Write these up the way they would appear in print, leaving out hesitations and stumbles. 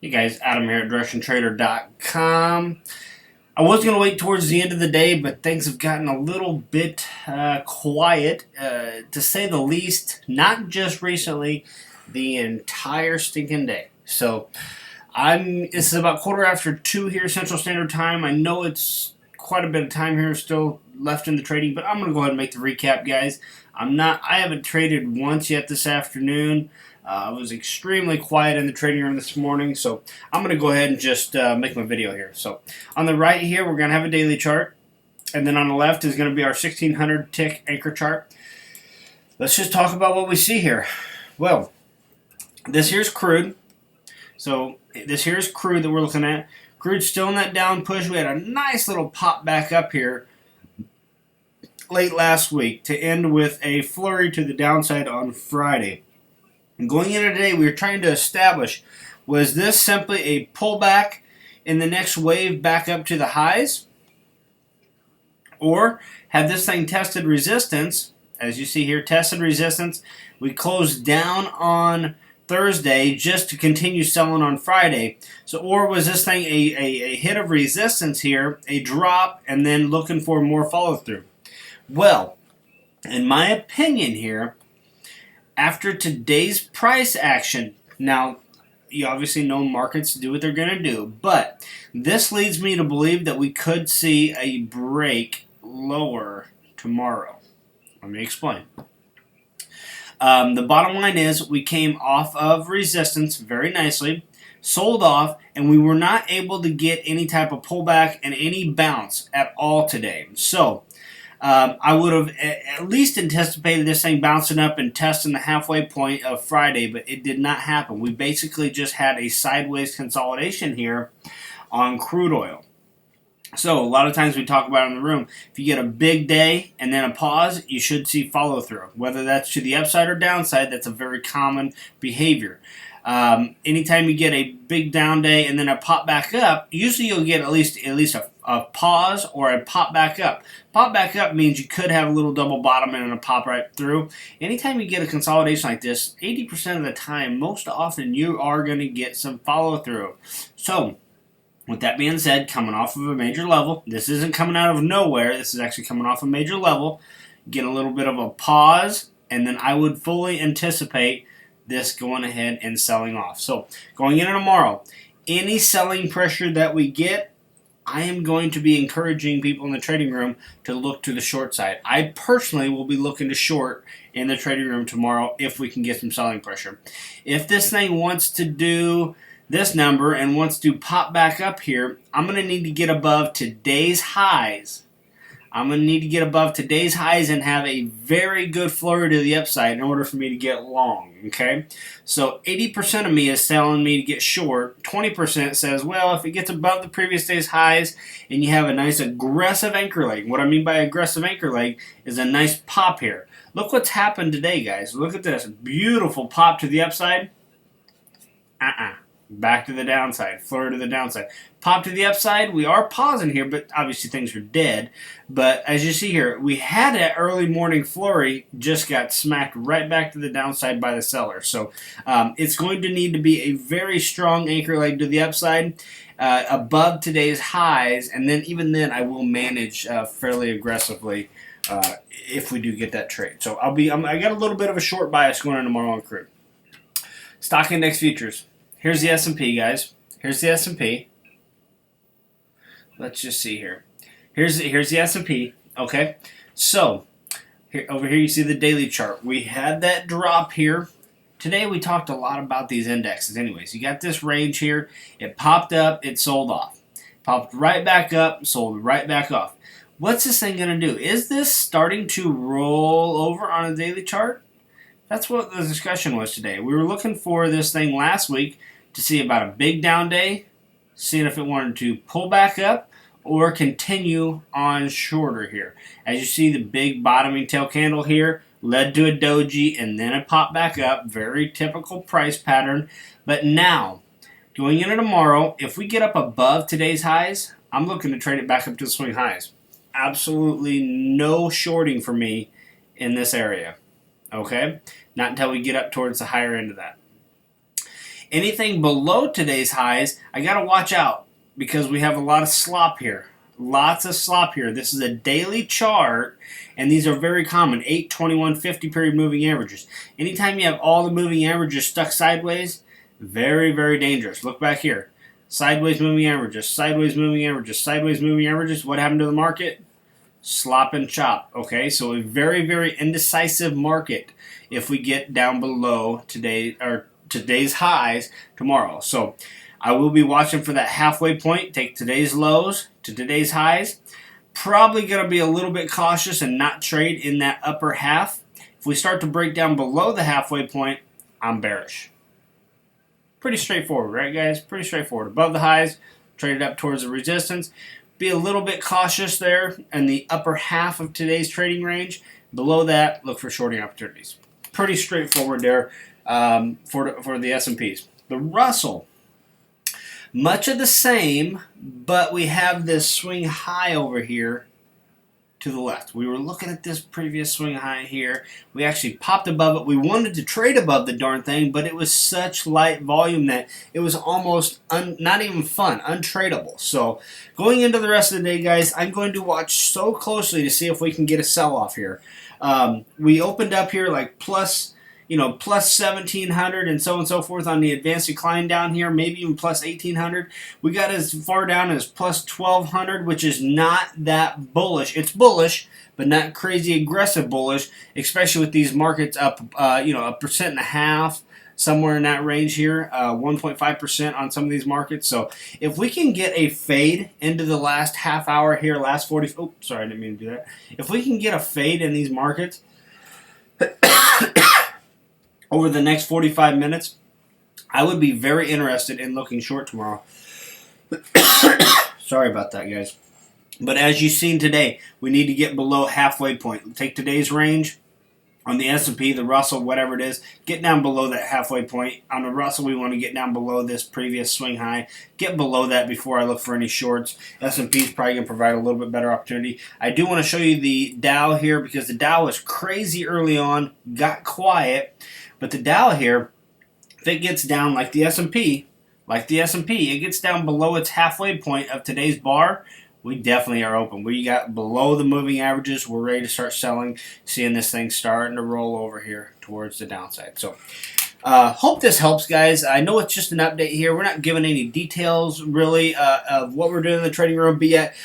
Hey guys, Adam here at DirectionTrader.com. I was going to wait towards the end of the day, but things have gotten a little bit quiet, to say the least, not just recently, the entire stinking day. So, this is about 2:15 here Central Standard Time. I know it's quite a bit of time here still left in the trading, but I'm going to go ahead and make the recap, guys. I haven't traded once yet this afternoon. I was extremely quiet in the trading room this morning, so I'm going to go ahead and just make my video here. So on the right here, we're going to have a daily chart, and then on the left is going to be our 1600 tick anchor chart. Let's just talk about what we see here. Well, this here's crude. So this here is crude that we're looking at. Crude's still in that down push. We had a nice little pop back up here late last week to end with a flurry to the downside on Friday. And going into today, we were trying to establish, was this simply a pullback in the next wave back up to the highs? Or had this thing tested resistance? As you see here, tested resistance. We closed down on Thursday just to continue selling on Friday. So, or was this thing a hit of resistance here, a drop, and then looking for more follow through? Well, in my opinion here, after today's price action, now you obviously know markets do what they're going to do, but this leads me to believe that we could see a break lower tomorrow. Let me explain. The bottom line is we came off of resistance very nicely, sold off, and we were not able to get any type of pullback and any bounce at all today. So I would have at least anticipated this thing bouncing up and testing the halfway point of Friday, but it did not happen. We basically just had a sideways consolidation here on crude oil. So a lot of times we talk about in the room, if you get a big day and then a pause, you should see follow through. Whether that's to the upside or downside, that's a very common behavior. Anytime you get a big down day and then a pop back up, usually you'll get at least a pause or a pop back up. Pop back up means you could have a little double bottom and a pop right through. Anytime you get a consolidation like this, 80% of the time, most often you are going to get some follow through. So, with that being said, coming off of a major level, this isn't coming out of nowhere, this is actually coming off a major level, get a little bit of a pause, and then I would fully anticipate this going ahead and selling off. So, going into tomorrow, any selling pressure that we get, I am going to be encouraging people in the trading room to look to the short side. I personally will be looking to short in the trading room tomorrow if we can get some selling pressure. If this thing wants to do this number and wants to pop back up here, I'm going to need to get above today's highs. I'm going to need to get above today's highs and have a very good flurry to the upside in order for me to get long, okay? So 80% of me is telling me to get short. 20% says, well, if it gets above the previous day's highs and you have a nice aggressive anchor leg. What I mean by aggressive anchor leg is a nice pop here. Look what's happened today, guys. Look at this. Beautiful pop to the upside. Back to the downside, flurry to the downside. Pop to the upside, we are pausing here, but obviously things are dead. But as you see here, we had an early morning flurry, just got smacked right back to the downside by the seller. So it's going to need to be a very strong anchor leg to the upside, above today's highs, and then even then I will manage fairly aggressively if we do get that trade. So I got a little bit of a short bias going on tomorrow on crude. Stock index futures. Here's the S&P, guys. Here's the S&P. Let's just see here. Here's the S&P. Okay. So over here you see the daily chart. We had that drop here. Today we talked a lot about these indexes. Anyways, you got this range here. It popped up. It sold off. Popped right back up. Sold right back off. What's this thing going to do? Is this starting to roll over on a daily chart? That's what the discussion was today. We were looking for this thing last week to see about a big down day, seeing if it wanted to pull back up or continue on shorter here. As you see, the big bottoming tail candle here led to a doji and then a pop back up. Very typical price pattern. But now, going into tomorrow, if we get up above today's highs, I'm looking to trade it back up to the swing highs. Absolutely no shorting for me in this area. Okay? Not until we get up towards the higher end of that. Anything below today's highs, I got to watch out because we have a lot of slop here. Lots of slop here. This is a daily chart, and these are very common. 8, 21, 50 period moving averages. Anytime you have all the moving averages stuck sideways, very, very dangerous. Look back here. Sideways moving averages, sideways moving averages, sideways moving averages. What happened to the market? Slop and chop. Okay, so a very, very indecisive market if we get down below today's highs tomorrow. So I will be watching for that halfway point. Take today's lows to today's highs. Probably going to be a little bit cautious and not trade in that upper half. If we start to break down below the halfway point, I'm bearish. Pretty straightforward, right, guys? Pretty straightforward. Above the highs, trade it up towards the resistance. Be a little bit cautious there in the upper half of today's trading range. Below that, look for shorting opportunities. Pretty straightforward there for the S&Ps. The Russell, much of the same, but we have this swing high over here to the left. We were looking at this previous swing high here. We actually popped above it. We wanted to trade above the darn thing, but it was such light volume that it was almost not even fun, untradeable. So going into the rest of the day, guys, I'm going to watch so closely to see if we can get a sell-off here. We opened up here like plus 1700 and so on and so forth on the advanced decline down here, maybe even plus 1800. We got as far down as plus 1200, which is not that bullish. It's bullish, but not crazy aggressive bullish, especially with these markets up, 1.5%, somewhere in that range here, 1.5% on some of these markets. So if we can get a fade into the last half hour here, last 40, oh, sorry, I didn't mean to do that. If we can get a fade in these markets, over the next 45 minutes, I would be very interested in looking short tomorrow. Sorry about that, guys. But as you've seen today, we need to get below halfway point. Take today's range on the S&P, the Russell, whatever it is, get down below that halfway point. On the Russell, we want to get down below this previous swing high. Get below that before I look for any shorts. S&P is probably going to provide a little bit better opportunity. I do want to show you the Dow here because the Dow was crazy early on, got quiet. But the Dow here, if it gets down like the S&P, it gets down below its halfway point of today's bar, we definitely are open. We got below the moving averages. We're ready to start selling, seeing this thing starting to roll over here towards the downside. So hope this helps, guys. I know it's just an update here. We're not giving any details, really, of what we're doing in the trading room, but yet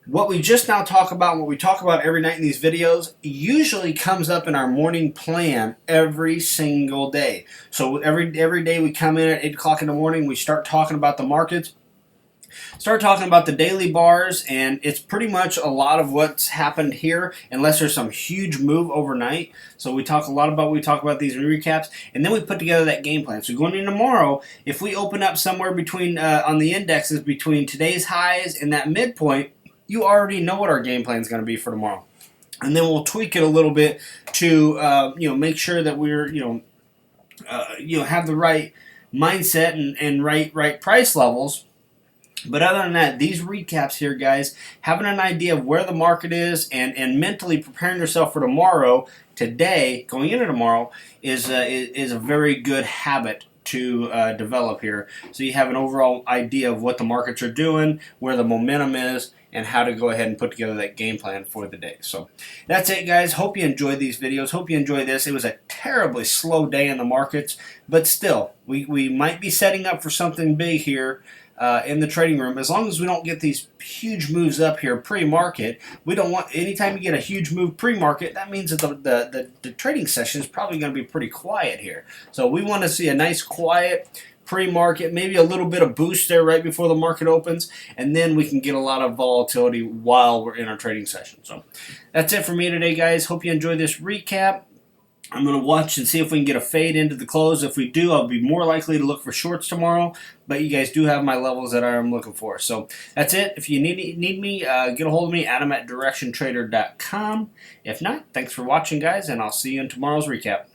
what we just now talk about, what we talk about every night in these videos, usually comes up in our morning plan every single day. So every day we come in at 8 o'clock in the morning, we start talking about the markets, start talking about the daily bars, and it's pretty much a lot of what's happened here, unless there's some huge move overnight. So we talk a lot about, these recaps, and then we put together that game plan. So going into tomorrow, if we open up somewhere between, on the indexes, between today's highs and that midpoint, you already know what our game plan is going to be for tomorrow. And then we'll tweak it a little bit to, make sure that we're, have the right mindset and right price levels. But other than that, these recaps here, guys, having an idea of where the market is and mentally preparing yourself for tomorrow, today, going into tomorrow, is a very good habit to develop here. So you have an overall idea of what the markets are doing, where the momentum is, and how to go ahead and put together that game plan for the day. So that's it, guys. Hope you enjoyed these videos. Hope you enjoyed this. It was a terribly slow day in the markets, but still, we might be setting up for something big here in the trading room. As long as we don't get these huge moves up here pre-market, we don't want, anytime you get a huge move pre-market, that means that the trading session is probably going to be pretty quiet here. So we want to see a nice quiet pre-market, maybe a little bit of boost there right before the market opens, and then we can get a lot of volatility while we're in our trading session. So that's it for me today, guys. Hope you enjoyed this recap. I'm going to watch and see if we can get a fade into the close. If we do, I'll be more likely to look for shorts tomorrow, but you guys do have my levels that I'm looking for. So that's it. If you need me, get a hold of me, Adam at directiontrader.com. If not, thanks for watching, guys, and I'll see you in tomorrow's recap.